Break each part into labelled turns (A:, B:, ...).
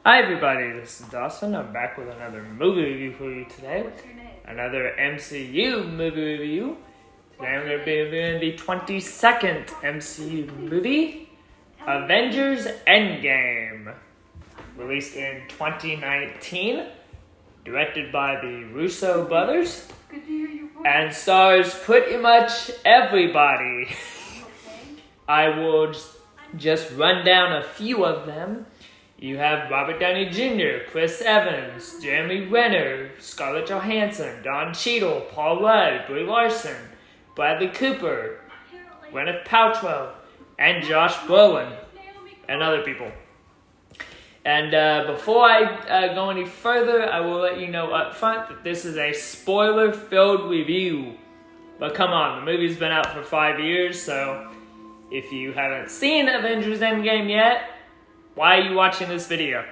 A: Hi everybody, this is Dawson. I'm back with another movie review for you today.
B: What's your name?
A: Another MCU movie review. Today I'm going to be reviewing the 22nd MCU movie, Avengers Endgame. Released in 2019, directed by the Russo brothers,
B: Good to hear your voice.
A: and stars pretty much everybody.
B: Okay.
A: I will just run down a few of them. You have Robert Downey Jr., Chris Evans, Jeremy Renner, Scarlett Johansson, Don Cheadle, Paul Rudd, Brie Larson, Bradley Cooper, Gwyneth Paltrow, and Josh Brolin, and other people. And before I go any further, I will let you know up front that this is a spoiler-filled review. But come on, the movie's been out for 5 years, so if you haven't seen Avengers Endgame yet, why are you watching this video?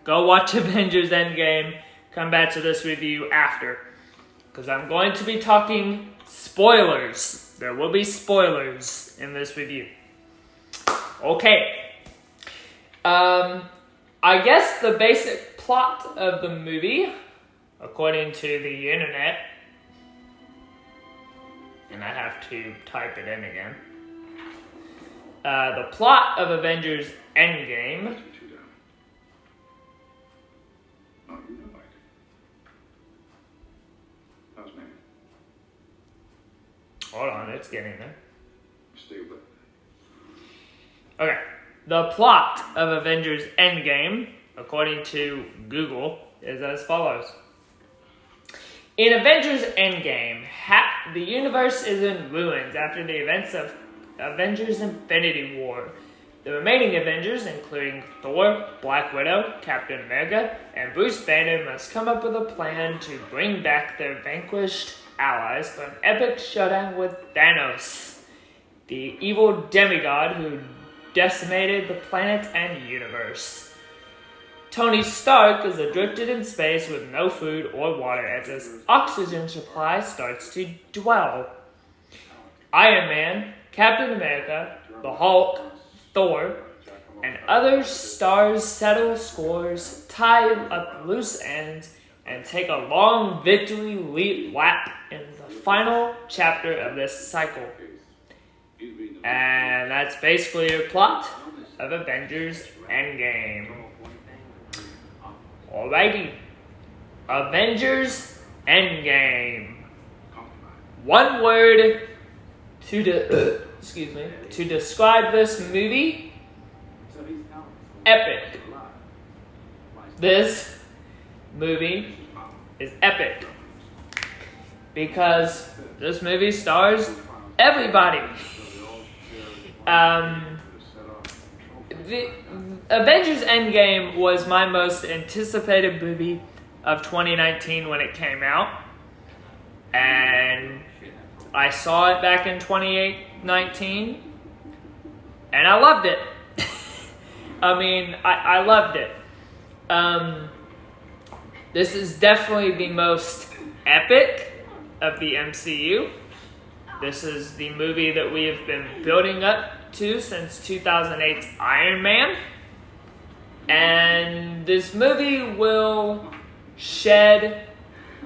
A: Go watch Avengers Endgame, come back to this review after. Because I'm going to be talking spoilers. There will be spoilers in this review. Okay. I guess the basic plot of the movie, according to the internet, and I have to type it in again. The plot of Avengers Endgame Hold on, it's getting there. Okay. The plot of Avengers Endgame, according to Google, is as follows. In Avengers Endgame, the universe is in ruins after the events of Avengers Infinity War. The remaining Avengers, including Thor, Black Widow, Captain America, and Bruce Banner, must come up with a plan to bring back their vanquished allies for an epic showdown with Thanos, the evil demigod who decimated the planet and universe. Tony Stark is adrift in space with no food or water as his oxygen supply starts to dwindle. Iron Man, Captain America, the Hulk, Thor, and other stars settle scores, tie up loose ends, and take a long victory lap in the final chapter of this cycle. And that's basically your plot of Avengers Endgame. Alrighty. Avengers Endgame. One word to describe this movie: epic. This movie is epic because this movie stars everybody. The Avengers Endgame was my most anticipated movie of 2019 when it came out, and I saw it back in 2019, and I loved it. I loved it. This is definitely the most epic of the MCU. This is the movie that we have been building up to since 2008's Iron Man. And this movie will shed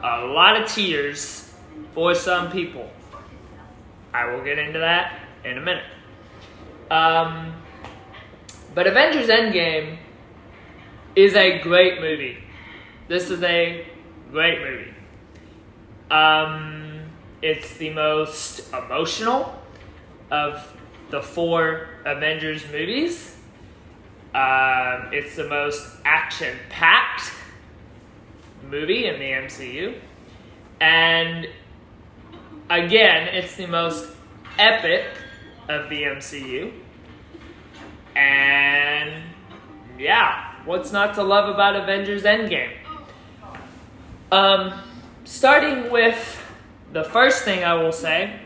A: a lot of tears for some people. I will get into that in a minute. But Avengers Endgame is a great movie. This is a great movie. It's the most emotional of the 4 Avengers movies. It's the most action-packed movie in the MCU. And again, it's the most epic of the MCU. And yeah, what's not to love about Avengers Endgame? Starting with the first thing I will say,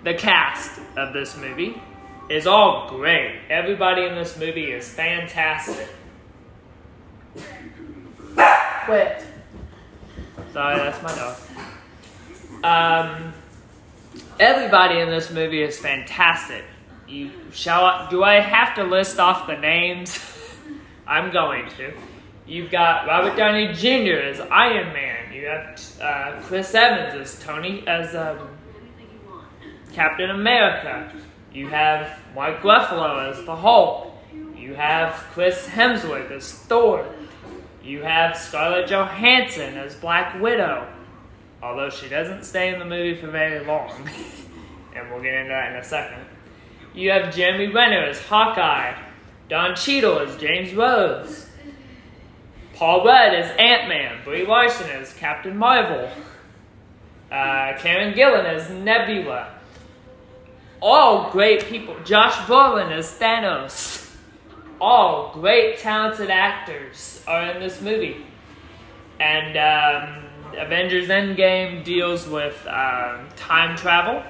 A: the cast of this movie is all great. Everybody in this movie is fantastic. Quit. Sorry, that's my dog. Everybody in this movie is fantastic. Do I have to list off the names? I'm going to. You've got Robert Downey Jr. as Iron Man. You have Chris Evans as Captain America. You have Mark Ruffalo as the Hulk. You have Chris Hemsworth as Thor. You have Scarlett Johansson as Black Widow, although she doesn't stay in the movie for very long, and we'll get into that in a second. You have Jeremy Renner as Hawkeye, Don Cheadle as James Rhodes, Paul Rudd as Ant-Man, Brie Larson as Captain Marvel, Karen Gillan as Nebula. All great people. Josh Brolin as Thanos. All great, talented actors are in this movie. And Avengers Endgame deals with time travel,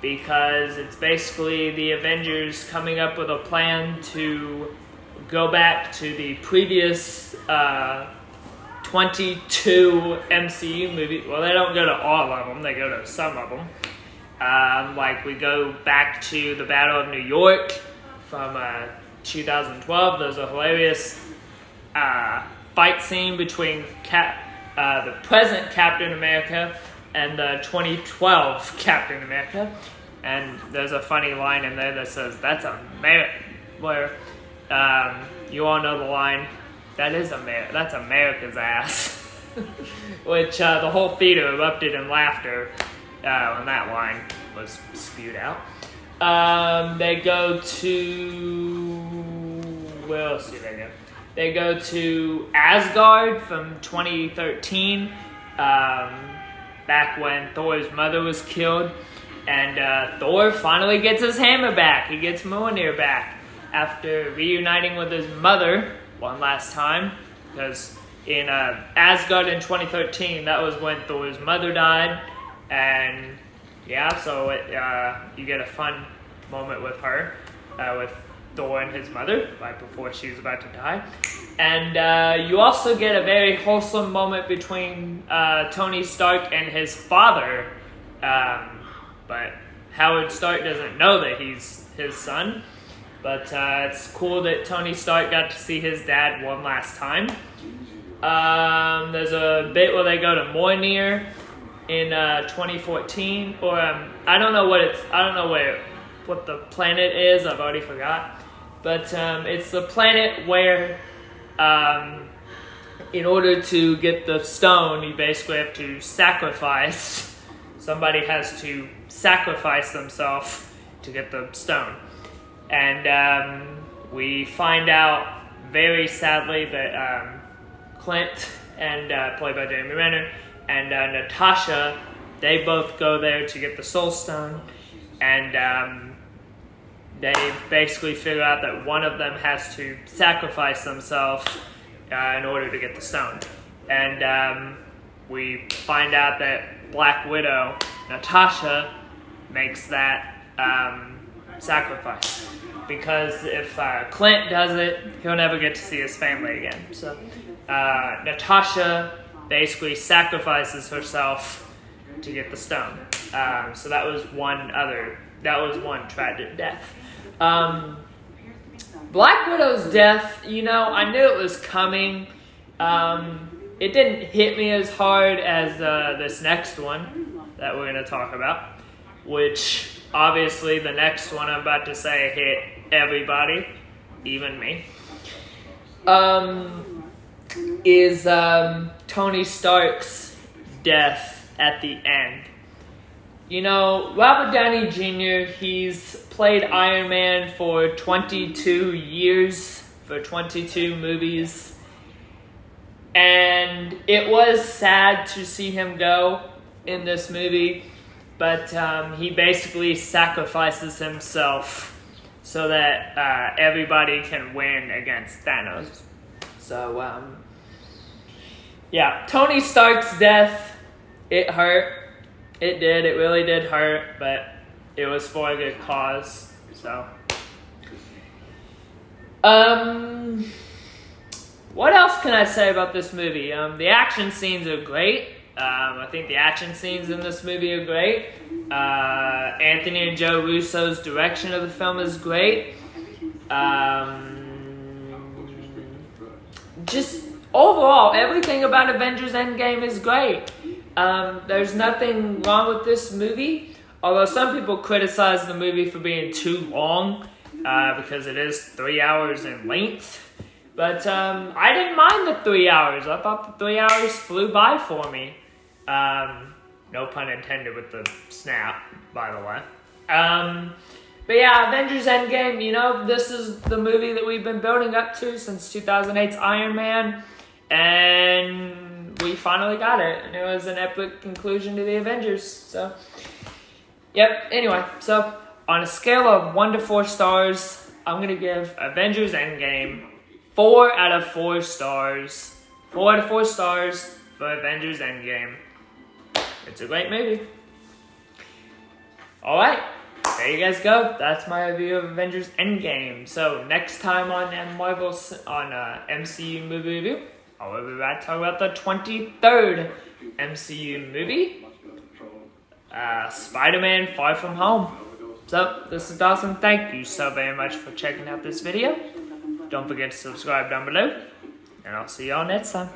A: because it's basically the Avengers coming up with a plan to go back to the previous 22 MCU movies. Well, they don't go to all of them, they go to some of them. Like, we go back to the Battle of New York from 2012. There's a hilarious fight scene between the present Captain America and the 2012 Captain America. And there's a funny line in there that says, "That's where you all know the line, that's America's ass." Which the whole theater erupted in laughter when that line was spewed out. They go to... Where else do they go? They go to Asgard from 2013, back when Thor's mother was killed. And Thor finally gets his hammer back. He gets Mjolnir back after reuniting with his mother one last time. Because in Asgard in 2013, that was when Thor's mother died. And yeah, so you get a fun moment with her, with Thor and his mother, right before she was about to die. And you also get a very wholesome moment between Tony Stark and his father. But Howard Stark doesn't know that he's his son. But it's cool that Tony Stark got to see his dad one last time. There's a bit where they go to Mjolnir in 2014, or I don't know what the planet is. I've already forgot. But it's the planet where, in order to get the stone, you basically have to sacrifice. Somebody has to sacrifice themselves to get the stone. And we find out, very sadly, that Clint, and played by Jeremy Renner, and Natasha, they both go there to get the Soul Stone. And they basically figure out that one of them has to sacrifice themselves in order to get the stone. And we find out that Black Widow, Natasha, makes that sacrifice. Because if Clint does it, he'll never get to see his family again. So Natasha basically sacrifices herself to get the stone. So that was one tragic death. Black Widow's death, I knew it was coming. It didn't hit me as hard as this next one that we're going to talk about, which obviously the next one I'm about to say hit everybody, even me, is Tony Stark's death at the end. Robert Downey Jr., he's played Iron Man for 22 years, for 22 movies. And it was sad to see him go in this movie, but he basically sacrifices himself so that everybody can win against Thanos. So, yeah, Tony Stark's death, it hurt. It did. It really did hurt, but it was for a good cause. So, what else can I say about this movie? The action scenes are great. I think the action scenes in this movie are great. Anthony and Joe Russo's direction of the film is great. just overall, everything about Avengers Endgame is great. There's nothing wrong with this movie, although some people criticize the movie for being too long, because it is 3 hours in length. But I didn't mind the 3 hours. I thought the 3 hours flew by for me. No pun intended with the snap, by the way. But yeah, Avengers Endgame, you know, this is the movie that we've been building up to since 2008's Iron Man. And we finally got it. And it was an epic conclusion to the Avengers. So, yep. Anyway, so on a scale of 1 to 4 stars, I'm going to give Avengers Endgame 4 out of 4 stars. 4 out of 4 stars for Avengers Endgame. It's a great movie. Alright, there you guys go. That's my review of Avengers Endgame. So next time on MCU movie review, I will be back to talk about the 23rd MCU movie, Spider-Man Far From Home. So this is Dawson. Thank you so very much for checking out this video. Don't forget to subscribe down below, and I'll see y'all next time.